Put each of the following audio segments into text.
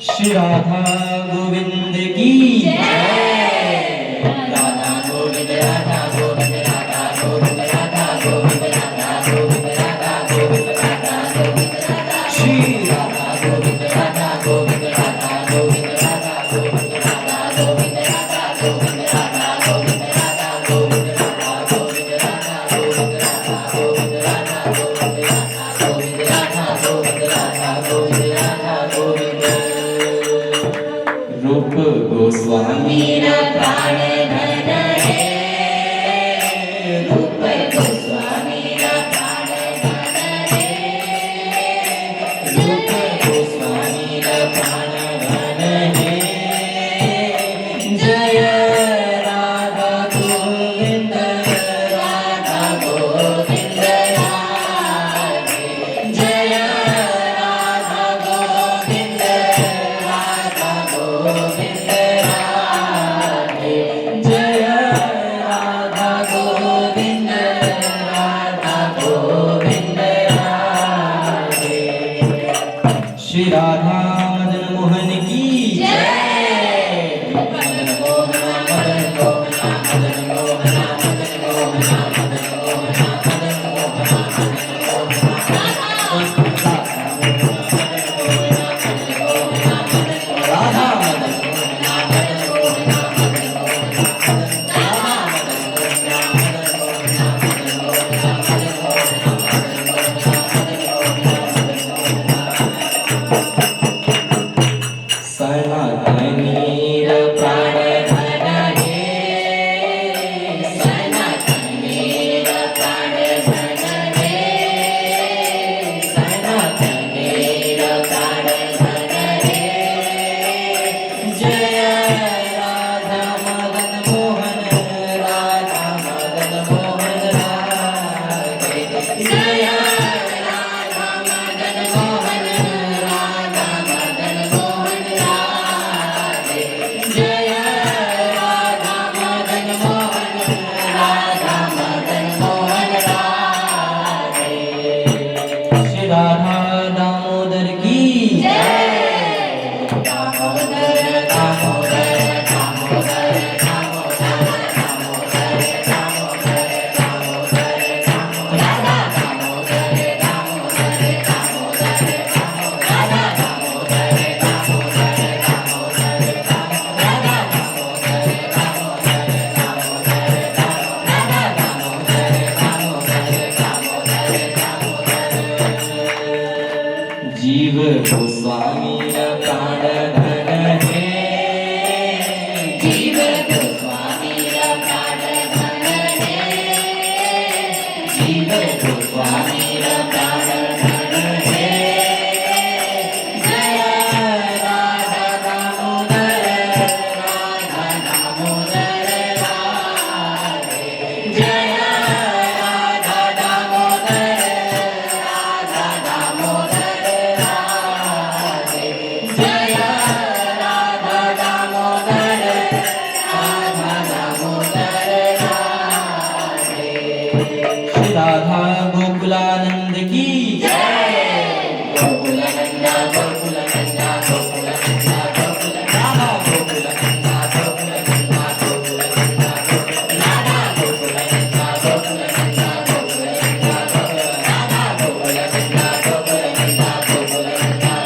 श्री राधा गोविंद की जय। राधा गोविंद राधा गोविंद राधा गोविंद राधा गोविंद राधा गोविंद राधा गोविंद राधा गोविंद राधा श्री राधा गोविंद राधा गोविंद राधा गोविंद राधा गोविंद राधा गोविंद राधा गोविंद राधा गोविंद राधा गोविंद राधा गोविंद राधा गोविंद राधा गोविंद राधा गोविंद राधा गोविंद राधा गोविंद राधा गोविंद राधा गोविंद रूप गोस्वामी प्राण धन है। रूप गोस्वामी प्राण धन है। रूप गोस्वामी प्राण धन है। जय राधा गोविंद राधा गोविंद राधे। जय राधा गोविंद राधा गोविंद राधे। जय राधा गोविंद राधा गोविंद राधे। श्री राधा मदन मोहन की जय। मदन मोहन मदन मोहन मदन मोहन मदन मोहन मदन मोहन मदन मोहन राधा मदन सनातनीर प्राण धन है। सनातनीर प्राण धन है। सनातनीर प्राण धन है। जय राधा मदन मोहन राधा मदन मोहन राधे। जय राधा मदन मोहन राधा मदन मोहन राधे। जय राधा मदन मोहन राधा मदन मोहन राधे। श्री राधा दामोदर की जय। दामोदर दामोदर दामोदर दामोदर दामोदर दामोदर दामोदर राधा दामोदर दामोदर दामोदर राधा दामोदर दामोदर दामोदर राधा दामोदर दामोदर दामोदर राधा दामोदर दामोदर दामोदर दामोदर। जीव गोस्वामी प्राण धन है। जीव गोस्वामी प्राण धन है। जीव गोस्वामी प्राण धन है। जय राधा दामोदर राधा दामोदर राधे। जय राधा दामोदर राधा दामोदर राधे। जय राधा दामोदर राधा दामोदर राधे। श्री राधा गोकुलानंद की जय। गोकुलानंदा गोकुलानंदा गोकुलानंदा गोकुलानंदा गोकुलानंदा गोकुलानंदा गोकुलानंदा राधा गोकुलानंदा गोकुलानंदा गोकुलानंदा राधा गोकुलानंदा गोकुलानंदा गोकुलानंदा गोकुलानंदा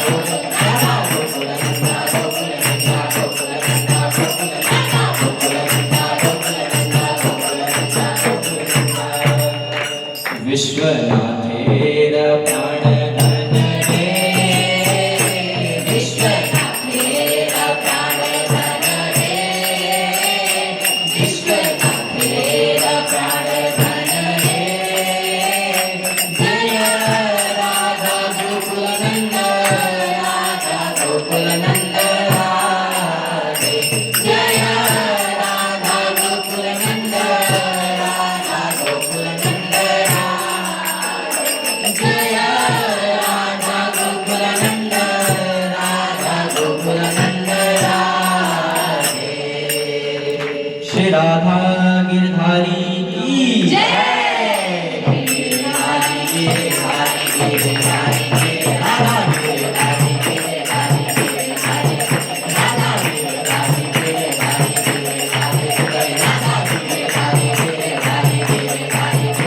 राधा